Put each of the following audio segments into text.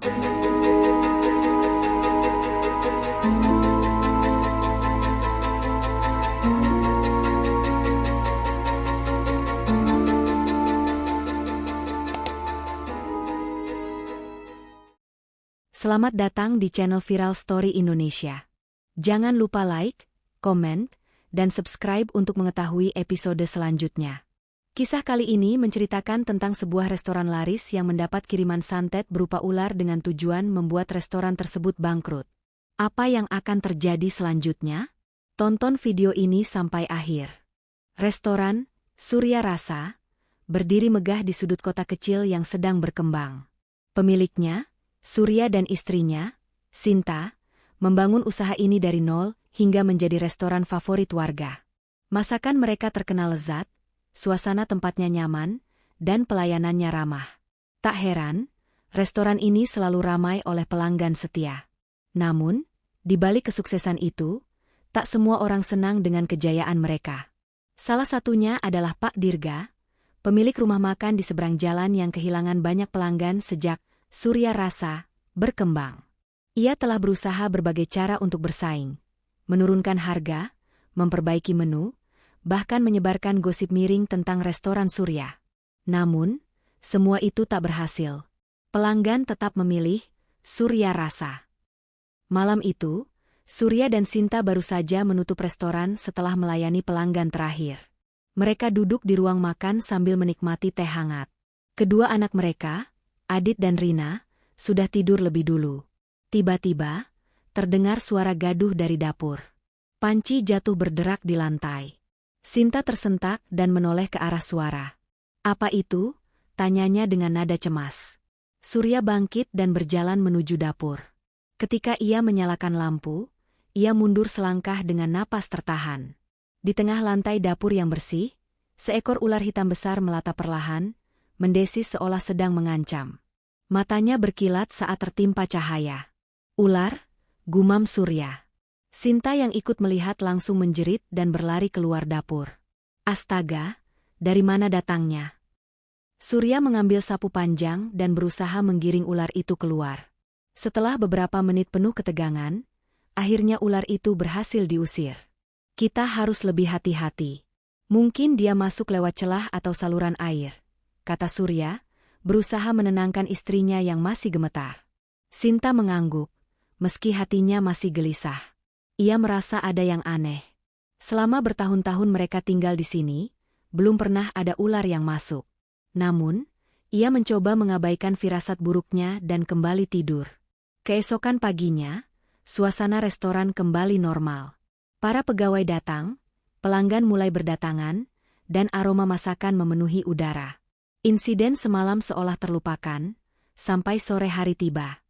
Selamat datang di channel Viral Story Indonesia. Jangan lupa like, komen, dan subscribe untuk mengetahui episode selanjutnya. Kisah kali ini menceritakan tentang sebuah restoran laris yang mendapat kiriman santet berupa ular dengan tujuan membuat restoran tersebut bangkrut. Apa yang akan terjadi selanjutnya? Tonton video ini sampai akhir. Restoran Surya Rasa berdiri megah di sudut kota kecil yang sedang berkembang. Pemiliknya, Surya dan istrinya, Sinta, membangun usaha ini dari nol hingga menjadi restoran favorit warga. Masakan mereka terkenal lezat, suasana tempatnya nyaman, dan pelayanannya ramah. Tak heran, restoran ini selalu ramai oleh pelanggan setia. Namun, di balik kesuksesan itu, tak semua orang senang dengan kejayaan mereka. Salah satunya adalah Pak Dirga, pemilik rumah makan di seberang jalan yang kehilangan banyak pelanggan sejak Surya Rasa berkembang. Ia telah berusaha berbagai cara untuk bersaing, menurunkan harga, memperbaiki menu, bahkan menyebarkan gosip miring tentang restoran Surya. Namun, semua itu tak berhasil. Pelanggan tetap memilih Surya Rasa. Malam itu, Surya dan Sinta baru saja menutup restoran setelah melayani pelanggan terakhir. Mereka duduk di ruang makan sambil menikmati teh hangat. Kedua anak mereka, Adit dan Rina, sudah tidur lebih dulu. Tiba-tiba, terdengar suara gaduh dari dapur. Panci jatuh berderak di lantai. Sinta tersentak dan menoleh ke arah suara. "Apa itu?" tanyanya dengan nada cemas. Surya bangkit dan berjalan menuju dapur. Ketika ia menyalakan lampu, ia mundur selangkah dengan napas tertahan. Di tengah lantai dapur yang bersih, seekor ular hitam besar melata perlahan, mendesis seolah sedang mengancam. Matanya berkilat saat tertimpa cahaya. "Ular," gumam Surya. Sinta yang ikut melihat langsung menjerit dan berlari keluar dapur. "Astaga, dari mana datangnya?" Surya mengambil sapu panjang dan berusaha menggiring ular itu keluar. Setelah beberapa menit penuh ketegangan, akhirnya ular itu berhasil diusir. "Kita harus lebih hati-hati. Mungkin dia masuk lewat celah atau saluran air," kata Surya, berusaha menenangkan istrinya yang masih gemetar. Sinta mengangguk, meski hatinya masih gelisah. Ia merasa ada yang aneh. Selama bertahun-tahun mereka tinggal di sini, belum pernah ada ular yang masuk. Namun, ia mencoba mengabaikan firasat buruknya dan kembali tidur. Keesokan paginya, suasana restoran kembali normal. Para pegawai datang, pelanggan mulai berdatangan, dan aroma masakan memenuhi udara. Insiden semalam seolah terlupakan, sampai sore hari tiba.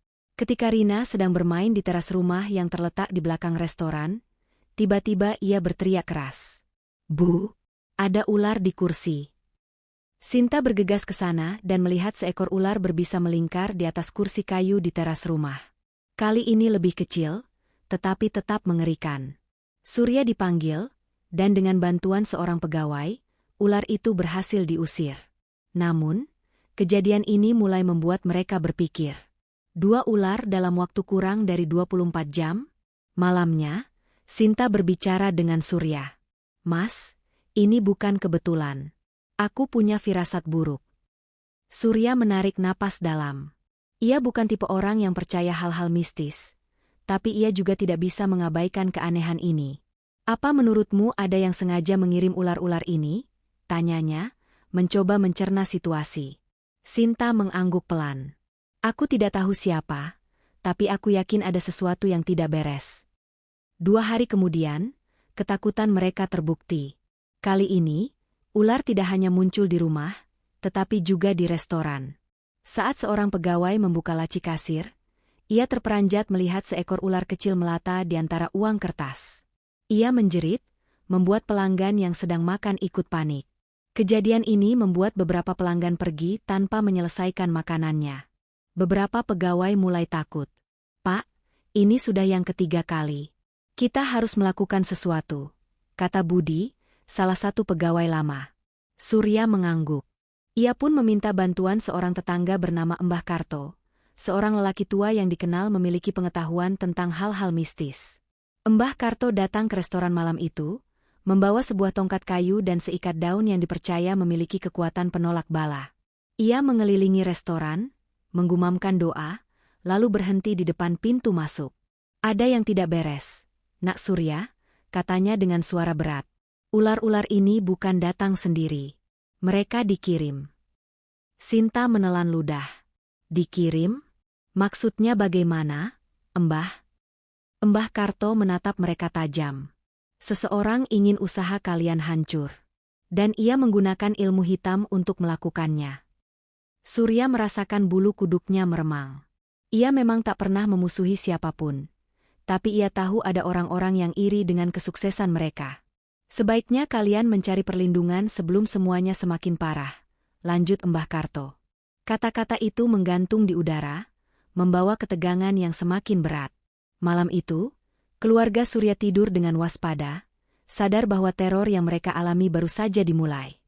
Ketika Rina sedang bermain di teras rumah yang terletak di belakang restoran, tiba-tiba ia berteriak keras. "Bu, ada ular di kursi." Sinta bergegas ke sana dan melihat seekor ular berbisa melingkar di atas kursi kayu di teras rumah. Kali ini lebih kecil, tetapi tetap mengerikan. Surya dipanggil, dan dengan bantuan seorang pegawai, ular itu berhasil diusir. Namun, kejadian ini mulai membuat mereka berpikir. 2 ular dalam waktu kurang dari 24 jam? Malamnya, Sinta berbicara dengan Surya. "Mas, ini bukan kebetulan. Aku punya firasat buruk." Surya menarik napas dalam. Ia bukan tipe orang yang percaya hal-hal mistis, tapi ia juga tidak bisa mengabaikan keanehan ini. "Apa menurutmu ada yang sengaja mengirim ular-ular ini?" tanyanya, mencoba mencerna situasi. Sinta mengangguk pelan. "Aku tidak tahu siapa, tapi aku yakin ada sesuatu yang tidak beres." 2 hari kemudian, ketakutan mereka terbukti. Kali ini, ular tidak hanya muncul di rumah, tetapi juga di restoran. Saat seorang pegawai membuka laci kasir, ia terperanjat melihat seekor ular kecil melata di antara uang kertas. Ia menjerit, membuat pelanggan yang sedang makan ikut panik. Kejadian ini membuat beberapa pelanggan pergi tanpa menyelesaikan makanannya. Beberapa pegawai mulai takut. "Pak, ini sudah yang ketiga kali. Kita harus melakukan sesuatu," kata Budi, salah satu pegawai lama. Surya mengangguk. Ia pun meminta bantuan seorang tetangga bernama Mbah Karto, seorang lelaki tua yang dikenal memiliki pengetahuan tentang hal-hal mistis. Mbah Karto datang ke restoran malam itu, membawa sebuah tongkat kayu dan seikat daun yang dipercaya memiliki kekuatan penolak bala. Ia mengelilingi restoran, menggumamkan doa, lalu berhenti di depan pintu masuk. Ada yang tidak beres, Nak Surya, katanya dengan suara berat. Ular-ular ini bukan datang sendiri. Mereka dikirim. Sinta menelan ludah. Dikirim? Maksudnya bagaimana, Mbah? Mbah Karto menatap mereka tajam. Seseorang ingin usaha kalian hancur. Dan ia menggunakan ilmu hitam untuk melakukannya. Surya merasakan bulu kuduknya meremang. Ia memang tak pernah memusuhi siapapun. Tapi ia tahu ada orang-orang yang iri dengan kesuksesan mereka. Sebaiknya kalian mencari perlindungan sebelum semuanya semakin parah, lanjut Mbah Karto. Kata-kata itu menggantung di udara, membawa ketegangan yang semakin berat. Malam itu, keluarga Surya tidur dengan waspada, sadar bahwa teror yang mereka alami baru saja dimulai.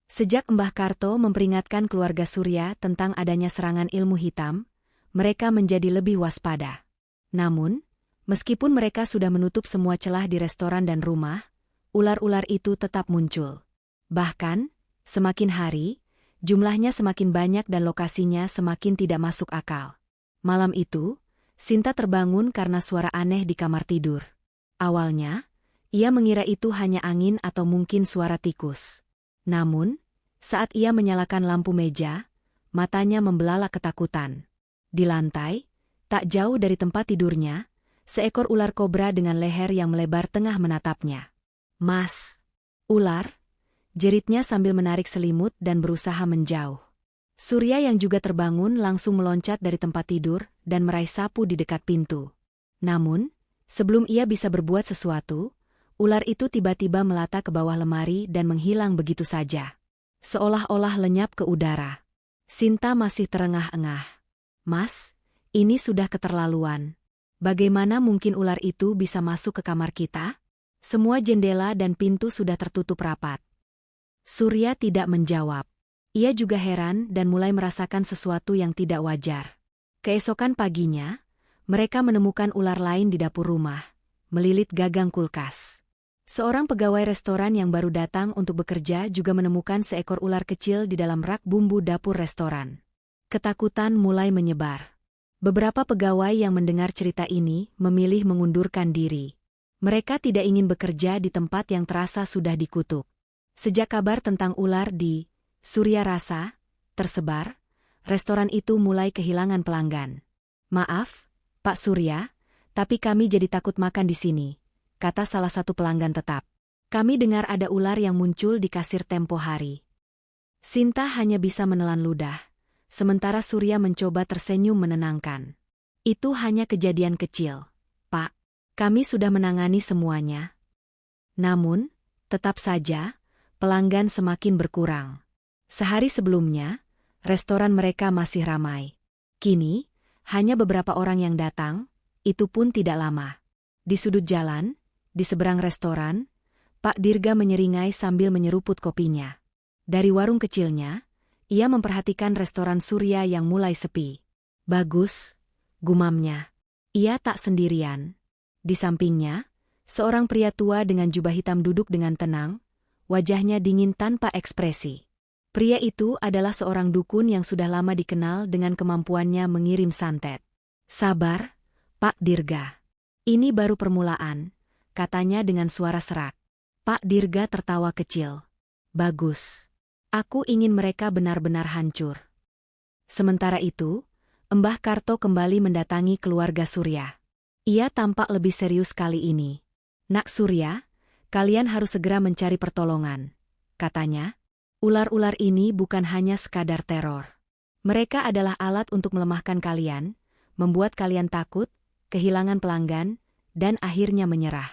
Sejak Mbah Karto memperingatkan keluarga Surya tentang adanya serangan ilmu hitam, mereka menjadi lebih waspada. Namun, meskipun mereka sudah menutup semua celah di restoran dan rumah, ular-ular itu tetap muncul. Bahkan, semakin hari, jumlahnya semakin banyak dan lokasinya semakin tidak masuk akal. Malam itu, Sinta terbangun karena suara aneh di kamar tidur. Awalnya, ia mengira itu hanya angin atau mungkin suara tikus. Namun, saat ia menyalakan lampu meja, matanya membelalak ketakutan. Di lantai, tak jauh dari tempat tidurnya, seekor ular kobra dengan leher yang melebar tengah menatapnya. "Mas, ular," jeritnya sambil menarik selimut dan berusaha menjauh. Surya yang juga terbangun langsung meloncat dari tempat tidur dan meraih sapu di dekat pintu. Namun, sebelum ia bisa berbuat sesuatu, ular itu tiba-tiba melata ke bawah lemari dan menghilang begitu saja. Seolah-olah lenyap ke udara. Sinta masih terengah-engah. "Mas, ini sudah keterlaluan. Bagaimana mungkin ular itu bisa masuk ke kamar kita? Semua jendela dan pintu sudah tertutup rapat." Surya tidak menjawab. Ia juga heran dan mulai merasakan sesuatu yang tidak wajar. Keesokan paginya, mereka menemukan ular lain di dapur rumah, melilit gagang kulkas. Seorang pegawai restoran yang baru datang untuk bekerja juga menemukan seekor ular kecil di dalam rak bumbu dapur restoran. Ketakutan mulai menyebar. Beberapa pegawai yang mendengar cerita ini memilih mengundurkan diri. Mereka tidak ingin bekerja di tempat yang terasa sudah dikutuk. Sejak kabar tentang ular di Surya Rasa tersebar, restoran itu mulai kehilangan pelanggan. "Maaf, Pak Surya, tapi kami jadi takut makan di sini," kata salah satu pelanggan tetap. "Kami dengar ada ular yang muncul di kasir tempo hari." Sinta hanya bisa menelan ludah, sementara Surya mencoba tersenyum menenangkan. "Itu hanya kejadian kecil, Pak. Kami sudah menangani semuanya." Namun, tetap saja, pelanggan semakin berkurang. Sehari sebelumnya, restoran mereka masih ramai. Kini, hanya beberapa orang yang datang, itu pun tidak lama. Di sudut jalan, di seberang restoran, Pak Dirga menyeringai sambil menyeruput kopinya. Dari warung kecilnya, ia memperhatikan restoran Surya yang mulai sepi. "Bagus," gumamnya. Ia tak sendirian. Di sampingnya, seorang pria tua dengan jubah hitam duduk dengan tenang, wajahnya dingin tanpa ekspresi. Pria itu adalah seorang dukun yang sudah lama dikenal dengan kemampuannya mengirim santet. "Sabar, Pak Dirga. Ini baru permulaan," katanya dengan suara serak. Pak Dirga tertawa kecil. "Bagus. Aku ingin mereka benar-benar hancur." Sementara itu, Mbah Karto kembali mendatangi keluarga Surya. Ia tampak lebih serius kali ini. "Nak Surya, kalian harus segera mencari pertolongan," katanya. "Ular-ular ini bukan hanya sekadar teror. Mereka adalah alat untuk melemahkan kalian, membuat kalian takut, kehilangan pelanggan, dan akhirnya menyerah."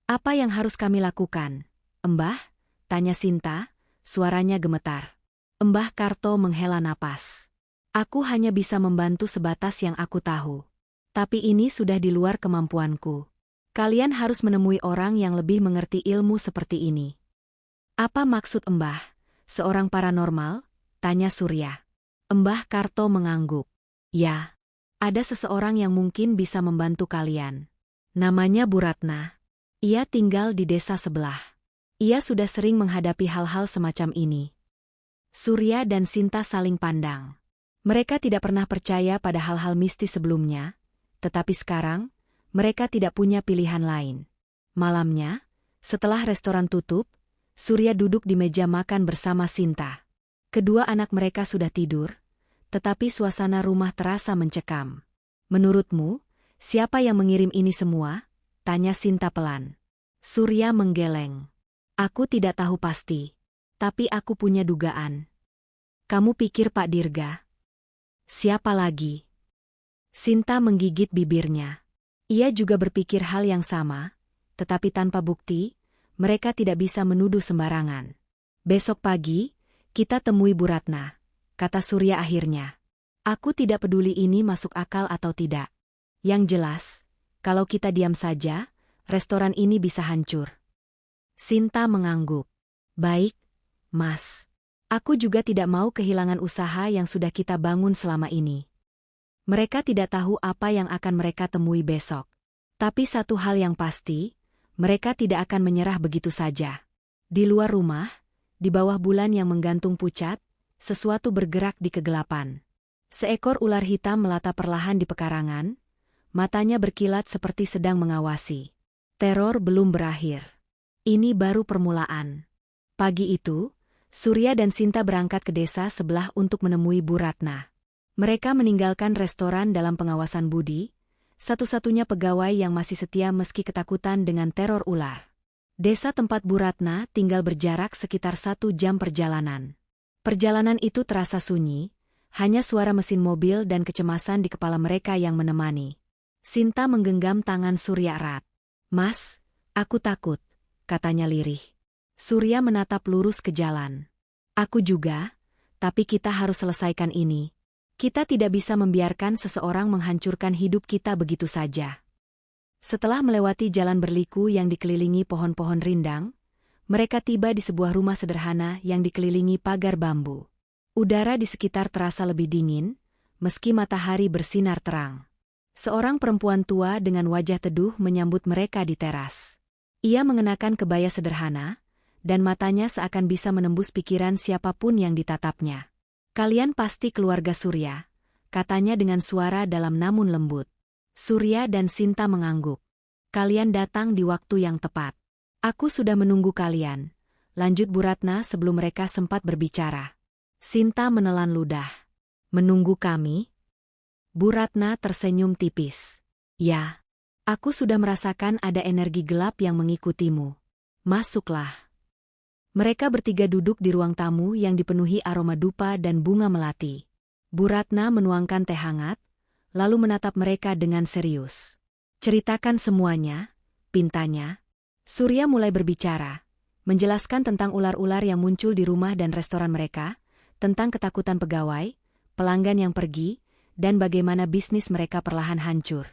"Apa yang harus kami lakukan, Mbah?" tanya Sinta, suaranya gemetar. Mbah Karto menghela napas. "Aku hanya bisa membantu sebatas yang aku tahu. Tapi ini sudah di luar kemampuanku. Kalian harus menemui orang yang lebih mengerti ilmu seperti ini." "Apa maksud Mbah? Seorang paranormal?" tanya Surya. Mbah Karto mengangguk. "Ya, Ada seseorang yang mungkin bisa membantu kalian. Namanya Bu Ratna. Ia tinggal di desa sebelah. Ia sudah sering menghadapi hal-hal semacam ini. Surya dan Sinta saling pandang. Mereka tidak pernah percaya pada hal-hal mistis sebelumnya, tetapi sekarang, mereka tidak punya pilihan lain. Malamnya, setelah restoran tutup, Surya duduk di meja makan bersama Sinta. Kedua anak mereka sudah tidur, tetapi suasana rumah terasa mencekam. Menurutmu, siapa yang mengirim ini semua? Tanya Sinta pelan. Surya menggeleng. Aku tidak tahu pasti, tapi aku punya dugaan. Kamu pikir Pak Dirga? Siapa lagi? Sinta menggigit bibirnya. Ia juga berpikir hal yang sama, tetapi tanpa bukti, mereka tidak bisa menuduh sembarangan. Besok pagi, kita temui Bu Ratna, kata Surya akhirnya. Aku tidak peduli ini masuk akal atau tidak. Yang jelas, kalau kita diam saja, restoran ini bisa hancur. Sinta mengangguk. Baik, Mas. Aku juga tidak mau kehilangan usaha yang sudah kita bangun selama ini. Mereka tidak tahu apa yang akan mereka temui besok. Tapi satu hal yang pasti, mereka tidak akan menyerah begitu saja. Di luar rumah, di bawah bulan yang menggantung pucat, sesuatu bergerak di kegelapan. Seekor ular hitam melata perlahan di pekarangan, matanya berkilat seperti sedang mengawasi. Teror belum berakhir. Ini baru permulaan. Pagi itu, Surya dan Sinta berangkat ke desa sebelah untuk menemui Bu Ratna. Mereka meninggalkan restoran dalam pengawasan Budi, satu-satunya pegawai yang masih setia meski ketakutan dengan teror ular. Desa tempat Bu Ratna tinggal berjarak sekitar 1 jam perjalanan. Perjalanan itu terasa sunyi, hanya suara mesin mobil dan kecemasan di kepala mereka yang menemani. Sinta menggenggam tangan Surya erat. Mas, aku takut, katanya lirih. Surya menatap lurus ke jalan. Aku juga, tapi kita harus selesaikan ini. Kita tidak bisa membiarkan seseorang menghancurkan hidup kita begitu saja. Setelah melewati jalan berliku yang dikelilingi pohon-pohon rindang, mereka tiba di sebuah rumah sederhana yang dikelilingi pagar bambu. Udara di sekitar terasa lebih dingin, meski matahari bersinar terang. Seorang perempuan tua dengan wajah teduh menyambut mereka di teras. Ia mengenakan kebaya sederhana, dan matanya seakan bisa menembus pikiran siapapun yang ditatapnya. Kalian pasti keluarga Surya, katanya dengan suara dalam namun lembut. Surya dan Sinta mengangguk. Kalian datang di waktu yang tepat. Aku sudah menunggu kalian, lanjut Bu Ratna sebelum mereka sempat berbicara. Sinta menelan ludah. Menunggu kami? Bu Ratna tersenyum tipis. Ya, aku sudah merasakan ada energi gelap yang mengikutimu. Masuklah. Mereka bertiga duduk di ruang tamu yang dipenuhi aroma dupa dan bunga melati. Bu Ratna menuangkan teh hangat, lalu menatap mereka dengan serius. Ceritakan semuanya, pintanya. Surya mulai berbicara, menjelaskan tentang ular-ular yang muncul di rumah dan restoran mereka, tentang ketakutan pegawai, pelanggan yang pergi, dan bagaimana bisnis mereka perlahan hancur.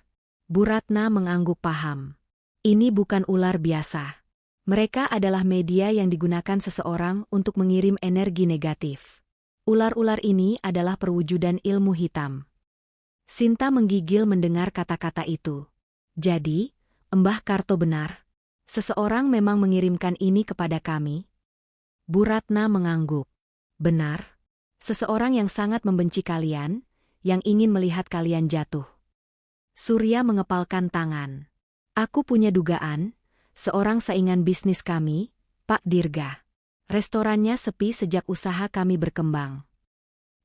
Bu Ratna mengangguk paham. Ini bukan ular biasa. Mereka adalah media yang digunakan seseorang untuk mengirim energi negatif. Ular-ular ini adalah perwujudan ilmu hitam. Sinta menggigil mendengar kata-kata itu. Jadi, Mbah Karto benar. Seseorang memang mengirimkan ini kepada kami. Bu Ratna mengangguk. Benar. Seseorang yang sangat membenci kalian, yang ingin melihat kalian jatuh. Surya mengepalkan tangan. Aku punya dugaan. Seorang saingan bisnis kami, Pak Dirga. Restorannya sepi sejak usaha kami berkembang.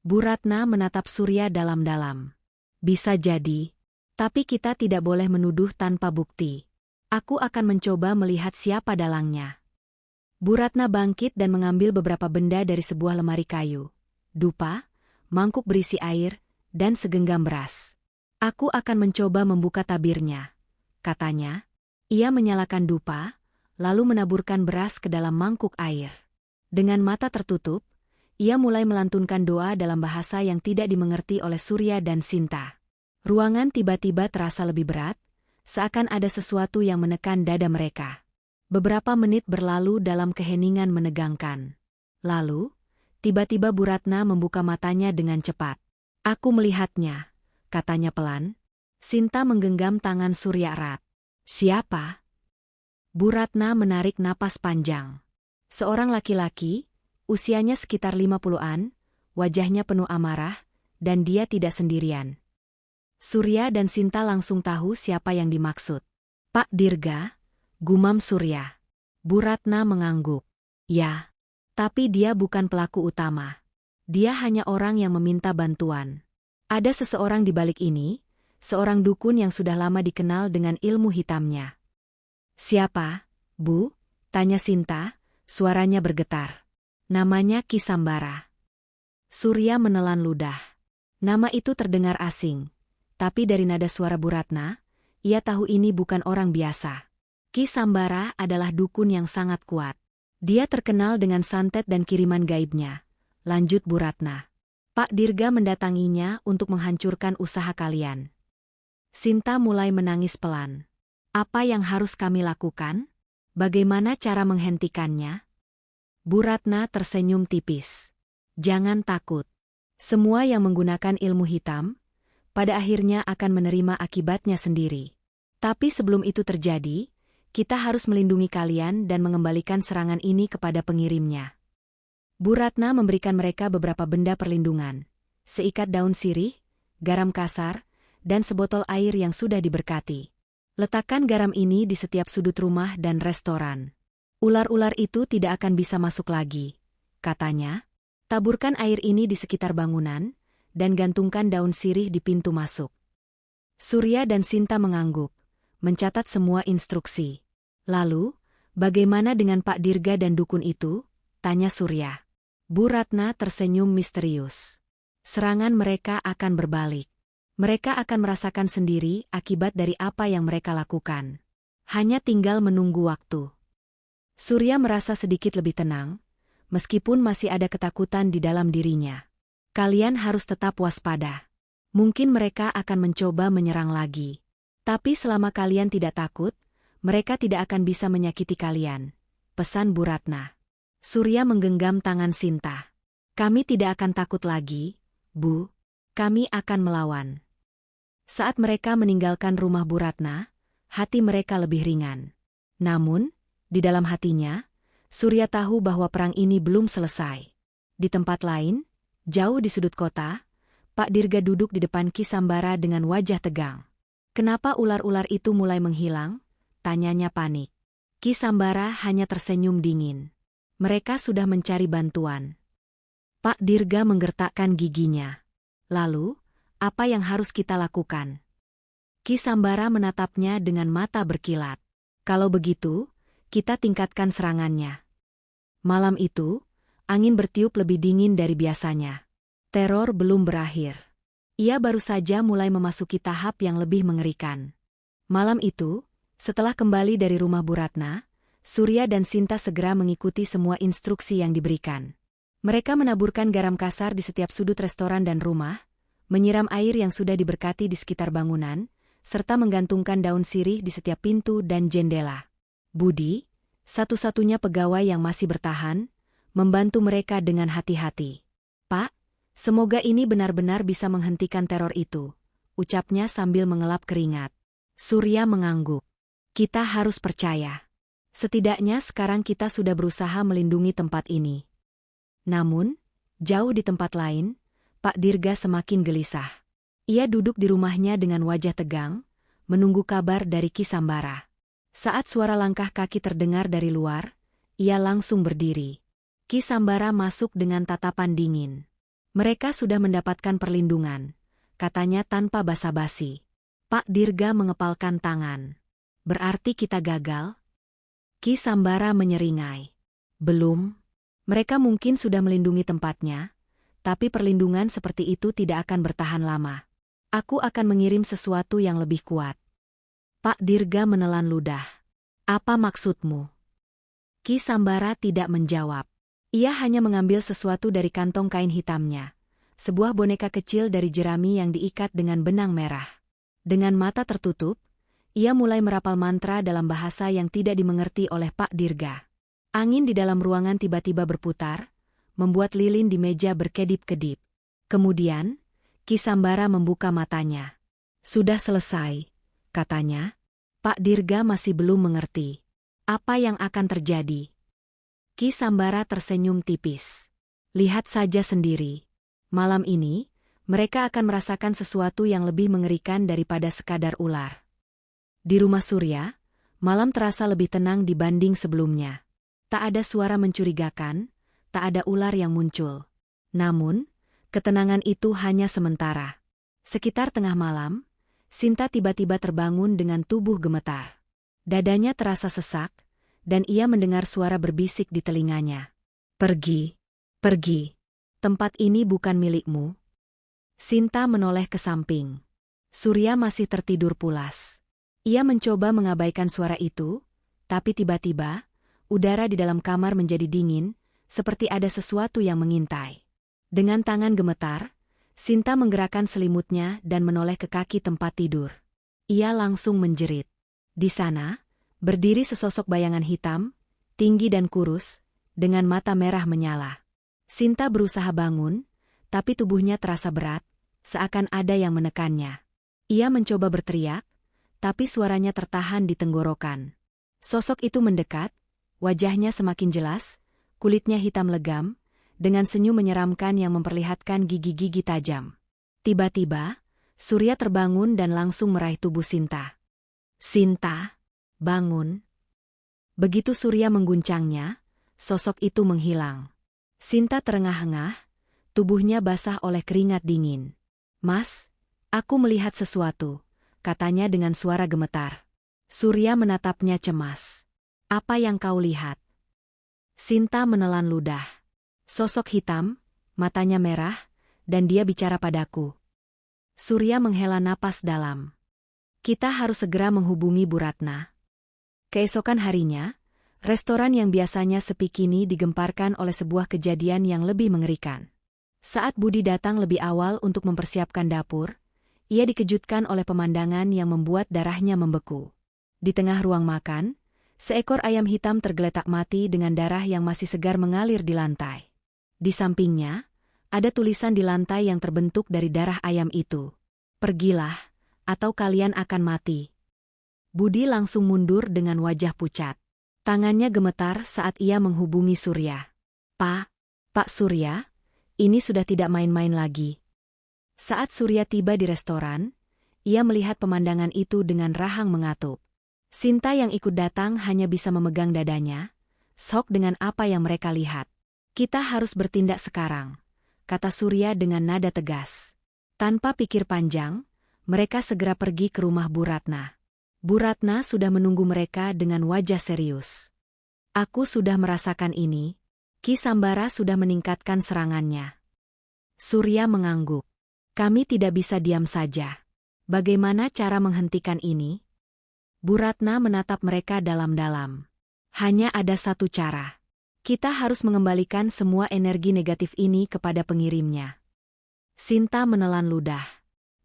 Bu Ratna menatap Surya dalam-dalam. Bisa jadi, tapi kita tidak boleh menuduh tanpa bukti. Aku akan mencoba melihat siapa dalangnya. Bu Ratna bangkit dan mengambil beberapa benda dari sebuah lemari kayu. Dupa, mangkuk berisi air, dan segenggam beras. Aku akan mencoba membuka tabirnya, katanya. Ia menyalakan dupa, lalu menaburkan beras ke dalam mangkuk air. Dengan mata tertutup, ia mulai melantunkan doa dalam bahasa yang tidak dimengerti oleh Surya dan Sinta. Ruangan tiba-tiba terasa lebih berat, seakan ada sesuatu yang menekan dada mereka. Beberapa menit berlalu dalam keheningan menegangkan. Lalu, tiba-tiba Bu Ratna membuka matanya dengan cepat. Aku melihatnya, katanya pelan. Sinta menggenggam tangan Surya erat. Siapa? Bu Ratna menarik napas panjang. Seorang laki-laki, usianya sekitar 50-an, wajahnya penuh amarah, dan dia tidak sendirian. Surya dan Sinta langsung tahu siapa yang dimaksud. Pak Dirga, gumam Surya. Bu Ratna mengangguk. Ya, tapi dia bukan pelaku utama. Dia hanya orang yang meminta bantuan. Ada seseorang di balik ini, seorang dukun yang sudah lama dikenal dengan ilmu hitamnya. Siapa, Bu? Tanya Sinta, suaranya bergetar. Namanya Ki Sambara. Surya menelan ludah. Nama itu terdengar asing, tapi dari nada suara Bu Ratna, ia tahu ini bukan orang biasa. Ki Sambara adalah dukun yang sangat kuat. Dia terkenal dengan santet dan kiriman gaibnya. Lanjut Bu Ratna. Pak Dirga mendatanginya untuk menghancurkan usaha kalian. Sinta mulai menangis pelan. Apa yang harus kami lakukan? Bagaimana cara menghentikannya? Bu Ratna tersenyum tipis. Jangan takut. Semua yang menggunakan ilmu hitam, pada akhirnya akan menerima akibatnya sendiri. Tapi sebelum itu terjadi, kita harus melindungi kalian dan mengembalikan serangan ini kepada pengirimnya. Bu Ratna memberikan mereka beberapa benda perlindungan. Seikat daun sirih, garam kasar, dan sebotol air yang sudah diberkati. Letakkan garam ini di setiap sudut rumah dan restoran. Ular-ular itu tidak akan bisa masuk lagi, katanya. Taburkan air ini di sekitar bangunan, dan gantungkan daun sirih di pintu masuk. Surya dan Sinta mengangguk, mencatat semua instruksi. Lalu, bagaimana dengan Pak Dirga dan dukun itu? Tanya Surya. Bu Ratna tersenyum misterius. Serangan mereka akan berbalik. Mereka akan merasakan sendiri akibat dari apa yang mereka lakukan. Hanya tinggal menunggu waktu. Surya merasa sedikit lebih tenang, meskipun masih ada ketakutan di dalam dirinya. Kalian harus tetap waspada. Mungkin mereka akan mencoba menyerang lagi. Tapi selama kalian tidak takut, mereka tidak akan bisa menyakiti kalian. Pesan Bu Ratna. Surya menggenggam tangan Sinta. Kami tidak akan takut lagi, Bu. Kami akan melawan. Saat mereka meninggalkan rumah Bu Ratna, hati mereka lebih ringan. Namun, di dalam hatinya, Surya tahu bahwa perang ini belum selesai. Di tempat lain, jauh di sudut kota, Pak Dirga duduk di depan Ki Sambara dengan wajah tegang. Kenapa ular-ular itu mulai menghilang? Tanyanya panik. Ki Sambara hanya tersenyum dingin. Mereka sudah mencari bantuan. Pak Dirga menggertakkan giginya. Lalu, apa yang harus kita lakukan? Ki Sambara menatapnya dengan mata berkilat. Kalau begitu, kita tingkatkan serangannya. Malam itu, angin bertiup lebih dingin dari biasanya. Teror belum berakhir. Ia baru saja mulai memasuki tahap yang lebih mengerikan. Malam itu, setelah kembali dari rumah Bu Ratna, Surya dan Sinta segera mengikuti semua instruksi yang diberikan. Mereka menaburkan garam kasar di setiap sudut restoran dan rumah, menyiram air yang sudah diberkati di sekitar bangunan, serta menggantungkan daun sirih di setiap pintu dan jendela. Budi, satu-satunya pegawai yang masih bertahan, membantu mereka dengan hati-hati. Pak, semoga ini benar-benar bisa menghentikan teror itu, ucapnya sambil mengelap keringat. Surya mengangguk. Kita harus percaya. Setidaknya sekarang kita sudah berusaha melindungi tempat ini. Namun, jauh di tempat lain, Pak Dirga semakin gelisah. Ia duduk di rumahnya dengan wajah tegang, menunggu kabar dari Ki Sambara. Saat suara langkah kaki terdengar dari luar, ia langsung berdiri. Ki Sambara masuk dengan tatapan dingin. Mereka sudah mendapatkan perlindungan, katanya tanpa basa-basi. Pak Dirga mengepalkan tangan. Berarti kita gagal? Ki Sambara menyeringai. Belum. Mereka mungkin sudah melindungi tempatnya, tapi perlindungan seperti itu tidak akan bertahan lama. Aku akan mengirim sesuatu yang lebih kuat. Pak Dirga menelan ludah. Apa maksudmu? Ki Sambara tidak menjawab. Ia hanya mengambil sesuatu dari kantong kain hitamnya. Sebuah boneka kecil dari jerami yang diikat dengan benang merah. Dengan mata tertutup, ia mulai merapal mantra dalam bahasa yang tidak dimengerti oleh Pak Dirga. Angin di dalam ruangan tiba-tiba berputar, membuat lilin di meja berkedip-kedip. Kemudian, Ki Sambara membuka matanya. Sudah selesai, katanya. Pak Dirga masih belum mengerti. Apa yang akan terjadi? Ki Sambara tersenyum tipis. Lihat saja sendiri. Malam ini, mereka akan merasakan sesuatu yang lebih mengerikan daripada sekadar ular. Di rumah Surya, malam terasa lebih tenang dibanding sebelumnya. Tak ada suara mencurigakan, tak ada ular yang muncul. Namun, ketenangan itu hanya sementara. Sekitar tengah malam, Sinta tiba-tiba terbangun dengan tubuh gemetar. Dadanya terasa sesak, dan ia mendengar suara berbisik di telinganya. Pergi, pergi. Tempat ini bukan milikmu. Sinta menoleh ke samping. Surya masih tertidur pulas. Ia mencoba mengabaikan suara itu, tapi tiba-tiba, udara di dalam kamar menjadi dingin, seperti ada sesuatu yang mengintai. Dengan tangan gemetar, Sinta menggerakkan selimutnya dan menoleh ke kaki tempat tidur. Ia langsung menjerit. Di sana, berdiri sesosok bayangan hitam, tinggi dan kurus, dengan mata merah menyala. Sinta berusaha bangun, tapi tubuhnya terasa berat, seakan ada yang menekannya. Ia mencoba berteriak, tapi suaranya tertahan di tenggorokan. Sosok itu mendekat, wajahnya semakin jelas, kulitnya hitam legam, dengan senyum menyeramkan yang memperlihatkan gigi-gigi tajam. Tiba-tiba, Surya terbangun dan langsung meraih tubuh Sinta. Sinta, bangun. Begitu Surya mengguncangnya, sosok itu menghilang. Sinta terengah-engah, tubuhnya basah oleh keringat dingin. Mas, aku melihat sesuatu, katanya dengan suara gemetar. Surya menatapnya cemas. Apa yang kau lihat? Sinta menelan ludah. Sosok hitam, matanya merah, dan dia bicara padaku. Surya menghela napas dalam. Kita harus segera menghubungi Bu Ratna. Keesokan harinya, restoran yang biasanya sepi kini digemparkan oleh sebuah kejadian yang lebih mengerikan. Saat Budi datang lebih awal untuk mempersiapkan dapur, ia dikejutkan oleh pemandangan yang membuat darahnya membeku. Di tengah ruang makan, seekor ayam hitam tergeletak mati dengan darah yang masih segar mengalir di lantai. Di sampingnya, ada tulisan di lantai yang terbentuk dari darah ayam itu. Pergilah, atau kalian akan mati. Budi langsung mundur dengan wajah pucat. Tangannya gemetar saat ia menghubungi Surya. Pak Surya, ini sudah tidak main-main lagi. Saat Surya tiba di restoran, ia melihat pemandangan itu dengan rahang mengatup. Sinta yang ikut datang hanya bisa memegang dadanya, shock dengan apa yang mereka lihat. Kita harus bertindak sekarang, kata Surya dengan nada tegas. Tanpa pikir panjang, mereka segera pergi ke rumah Bu Ratna. Bu Ratna sudah menunggu mereka dengan wajah serius. Aku sudah merasakan ini. Ki Sambara sudah meningkatkan serangannya. Surya mengangguk. Kami tidak bisa diam saja. Bagaimana cara menghentikan ini? Bu Ratna menatap mereka dalam-dalam. Hanya ada satu cara. Kita harus mengembalikan semua energi negatif ini kepada pengirimnya. Sinta menelan ludah.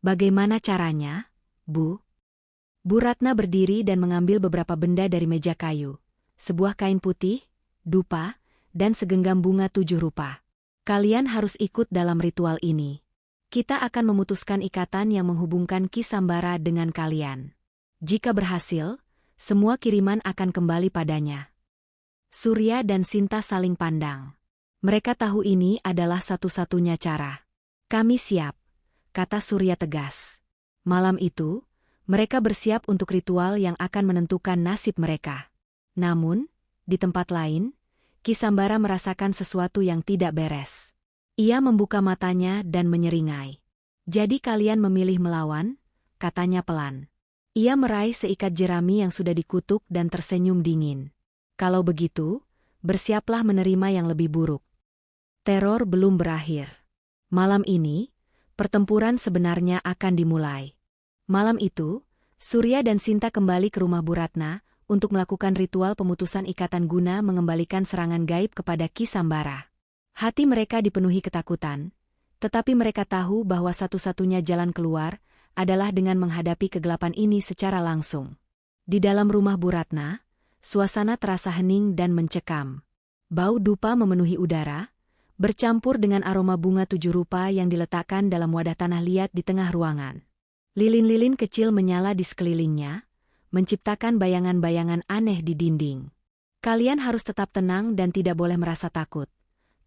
Bagaimana caranya, Bu? Bu Ratna berdiri dan mengambil beberapa benda dari meja kayu. Sebuah kain putih, dupa, dan segenggam bunga 7 rupa. Kalian harus ikut dalam ritual ini. Kita akan memutuskan ikatan yang menghubungkan Ki Sambara dengan kalian. Jika berhasil, semua kiriman akan kembali padanya. Surya dan Sinta saling pandang. Mereka tahu ini adalah satu-satunya cara. Kami siap, kata Surya tegas. Malam itu, mereka bersiap untuk ritual yang akan menentukan nasib mereka. Namun, di tempat lain, Ki Sambara merasakan sesuatu yang tidak beres. Ia membuka matanya dan menyeringai. Jadi kalian memilih melawan, katanya pelan. Ia meraih seikat jerami yang sudah dikutuk dan tersenyum dingin. Kalau begitu, bersiaplah menerima yang lebih buruk. Teror belum berakhir. Malam ini, pertempuran sebenarnya akan dimulai. Malam itu, Surya dan Sinta kembali ke rumah Bu Ratna untuk melakukan ritual pemutusan ikatan guna mengembalikan serangan gaib kepada Ki Sambara. Hati mereka dipenuhi ketakutan, tetapi mereka tahu bahwa satu-satunya jalan keluar adalah dengan menghadapi kegelapan ini secara langsung. Di dalam rumah Bu Ratna, suasana terasa hening dan mencekam. Bau dupa memenuhi udara, bercampur dengan aroma bunga 7 rupa yang diletakkan dalam wadah tanah liat di tengah ruangan. Lilin-lilin kecil menyala di sekelilingnya, menciptakan bayangan-bayangan aneh di dinding. Kalian harus tetap tenang dan tidak boleh merasa takut,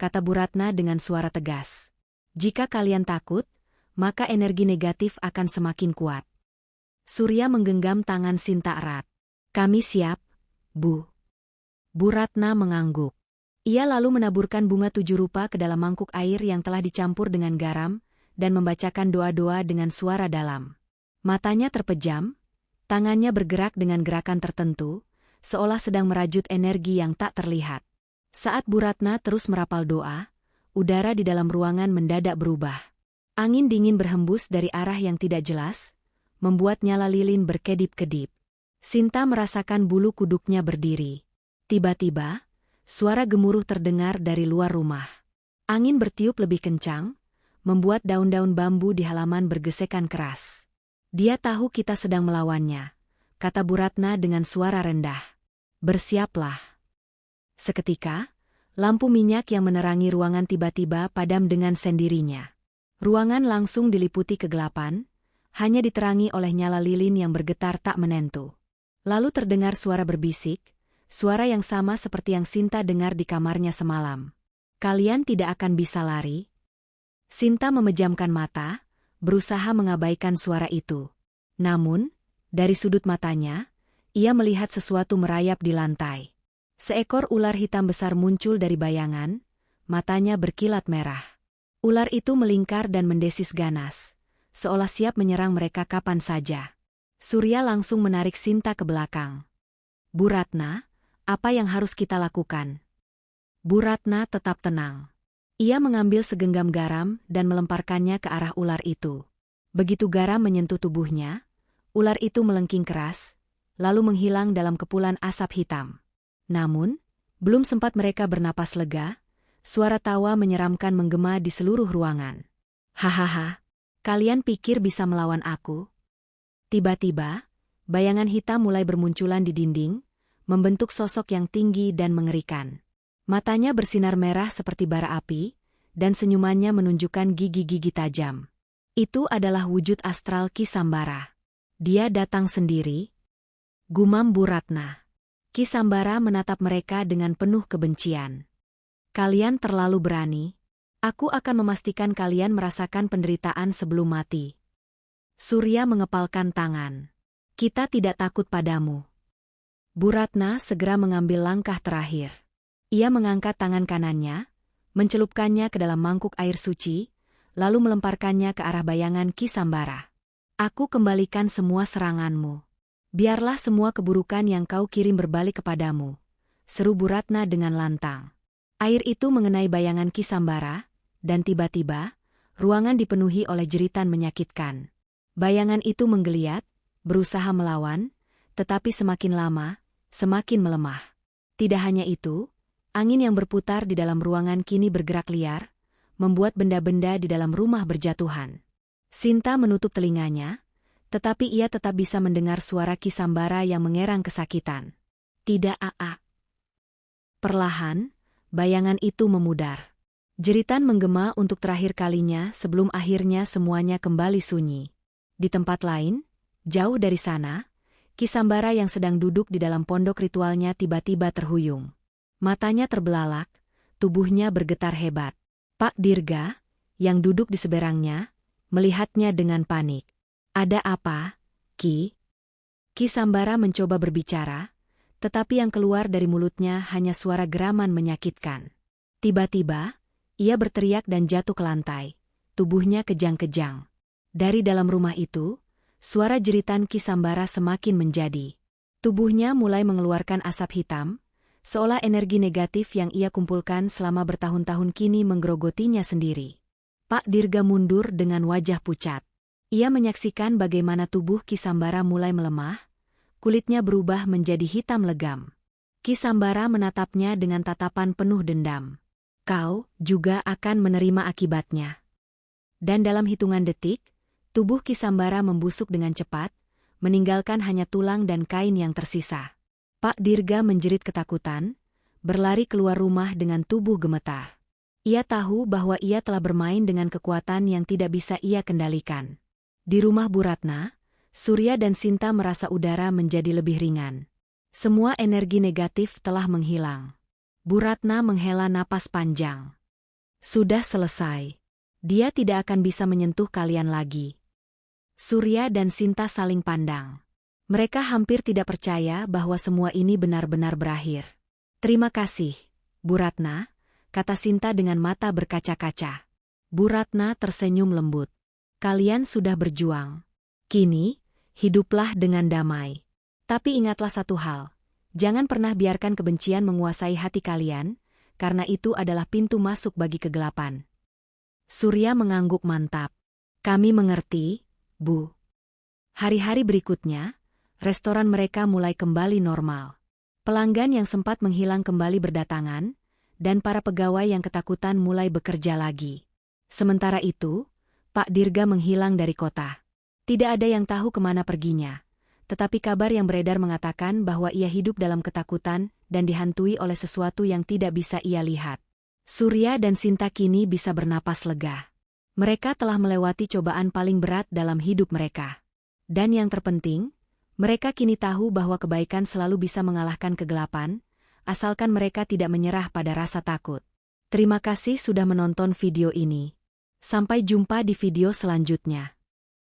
kata Bu Ratna dengan suara tegas. Jika kalian takut, maka energi negatif akan semakin kuat. Surya menggenggam tangan Sinta erat. Kami siap, Bu. Bu Ratna mengangguk. Ia lalu menaburkan bunga 7 rupa ke dalam mangkuk air yang telah dicampur dengan garam, dan membacakan doa-doa dengan suara dalam. Matanya terpejam, tangannya bergerak dengan gerakan tertentu, seolah sedang merajut energi yang tak terlihat. Saat Bu Ratna terus merapal doa, udara di dalam ruangan mendadak berubah. Angin dingin berhembus dari arah yang tidak jelas, membuat nyala lilin berkedip-kedip. Sinta merasakan bulu kuduknya berdiri. Tiba-tiba, suara gemuruh terdengar dari luar rumah. Angin bertiup lebih kencang, membuat daun-daun bambu di halaman bergesekan keras. Dia tahu kita sedang melawannya, kata Bu Ratna dengan suara rendah. Bersiaplah. Seketika, lampu minyak yang menerangi ruangan tiba-tiba padam dengan sendirinya. Ruangan langsung diliputi kegelapan, hanya diterangi oleh nyala lilin yang bergetar tak menentu. Lalu terdengar suara berbisik, suara yang sama seperti yang Sinta dengar di kamarnya semalam. Kalian tidak akan bisa lari. Sinta memejamkan mata, berusaha mengabaikan suara itu. Namun, dari sudut matanya, ia melihat sesuatu merayap di lantai. Seekor ular hitam besar muncul dari bayangan, matanya berkilat merah. Ular itu melingkar dan mendesis ganas, seolah siap menyerang mereka kapan saja. Surya langsung menarik Sinta ke belakang. Bu Ratna, apa yang harus kita lakukan? Bu Ratna tetap tenang. Ia mengambil segenggam garam dan melemparkannya ke arah ular itu. Begitu garam menyentuh tubuhnya, ular itu melengking keras, lalu menghilang dalam kepulan asap hitam. Namun, belum sempat mereka bernapas lega, suara tawa menyeramkan menggema di seluruh ruangan. Hahaha, kalian pikir bisa melawan aku? Tiba-tiba, bayangan hitam mulai bermunculan di dinding, membentuk sosok yang tinggi dan mengerikan. Matanya bersinar merah seperti bara api, dan senyumannya menunjukkan gigi-gigi tajam. Itu adalah wujud astral Ki Sambara. Dia datang sendiri, gumam Bu Ratna. Ki Sambara menatap mereka dengan penuh kebencian. Kalian terlalu berani. Aku akan memastikan kalian merasakan penderitaan sebelum mati. Surya mengepalkan tangan. Kita tidak takut padamu. Bu Ratna segera mengambil langkah terakhir. Ia mengangkat tangan kanannya, mencelupkannya ke dalam mangkuk air suci, lalu melemparkannya ke arah bayangan Ki Sambara. Aku kembalikan semua seranganmu. Biarlah semua keburukan yang kau kirim berbalik kepadamu, seru Bu Ratna dengan lantang. Air itu mengenai bayangan Ki Sambara, dan tiba-tiba, ruangan dipenuhi oleh jeritan menyakitkan. Bayangan itu menggeliat, berusaha melawan, tetapi semakin lama, semakin melemah. Tidak hanya itu, angin yang berputar di dalam ruangan kini bergerak liar, membuat benda-benda di dalam rumah berjatuhan. Sinta menutup telinganya, tetapi ia tetap bisa mendengar suara Ki Sambara yang mengerang kesakitan. Tidak aa. Perlahan, bayangan itu memudar. Jeritan menggema untuk terakhir kalinya sebelum akhirnya semuanya kembali sunyi. Di tempat lain, jauh dari sana, Ki Sambara yang sedang duduk di dalam pondok ritualnya tiba-tiba terhuyung. Matanya terbelalak, tubuhnya bergetar hebat. Pak Dirga, yang duduk di seberangnya, melihatnya dengan panik. Ada apa, Ki? Ki Sambara mencoba berbicara, tetapi yang keluar dari mulutnya hanya suara geraman menyakitkan. Tiba-tiba, ia berteriak dan jatuh ke lantai, tubuhnya kejang-kejang. Dari dalam rumah itu, suara jeritan Ki Sambara semakin menjadi. Tubuhnya mulai mengeluarkan asap hitam, seolah energi negatif yang ia kumpulkan selama bertahun-tahun kini menggerogotinya sendiri. Pak Dirga mundur dengan wajah pucat. Ia menyaksikan bagaimana tubuh Ki Sambara mulai melemah, kulitnya berubah menjadi hitam legam. Ki Sambara menatapnya dengan tatapan penuh dendam. Kau juga akan menerima akibatnya. Dan dalam hitungan detik, tubuh Ki Sambara membusuk dengan cepat, meninggalkan hanya tulang dan kain yang tersisa. Pak Dirga menjerit ketakutan, berlari keluar rumah dengan tubuh gemetar. Ia tahu bahwa ia telah bermain dengan kekuatan yang tidak bisa ia kendalikan. Di rumah Bu Ratna, Surya dan Sinta merasa udara menjadi lebih ringan. Semua energi negatif telah menghilang. Bu Ratna menghela napas panjang. Sudah selesai. Dia tidak akan bisa menyentuh kalian lagi. Surya dan Sinta saling pandang. Mereka hampir tidak percaya bahwa semua ini benar-benar berakhir. Terima kasih, Bu Ratna, kata Sinta dengan mata berkaca-kaca. Bu Ratna tersenyum lembut. Kalian sudah berjuang. Kini, hiduplah dengan damai. Tapi ingatlah satu hal. Jangan pernah biarkan kebencian menguasai hati kalian, karena itu adalah pintu masuk bagi kegelapan. Surya mengangguk mantap. Kami mengerti, Bu. Hari-hari berikutnya, restoran mereka mulai kembali normal. Pelanggan yang sempat menghilang kembali berdatangan, dan para pegawai yang ketakutan mulai bekerja lagi. Sementara itu, Pak Dirga menghilang dari kota. Tidak ada yang tahu kemana perginya, tetapi kabar yang beredar mengatakan bahwa ia hidup dalam ketakutan dan dihantui oleh sesuatu yang tidak bisa ia lihat. Surya dan Sinta kini bisa bernapas lega. Mereka telah melewati cobaan paling berat dalam hidup mereka. Dan yang terpenting, mereka kini tahu bahwa kebaikan selalu bisa mengalahkan kegelapan, asalkan mereka tidak menyerah pada rasa takut. Terima kasih sudah menonton video ini. Sampai jumpa di video selanjutnya.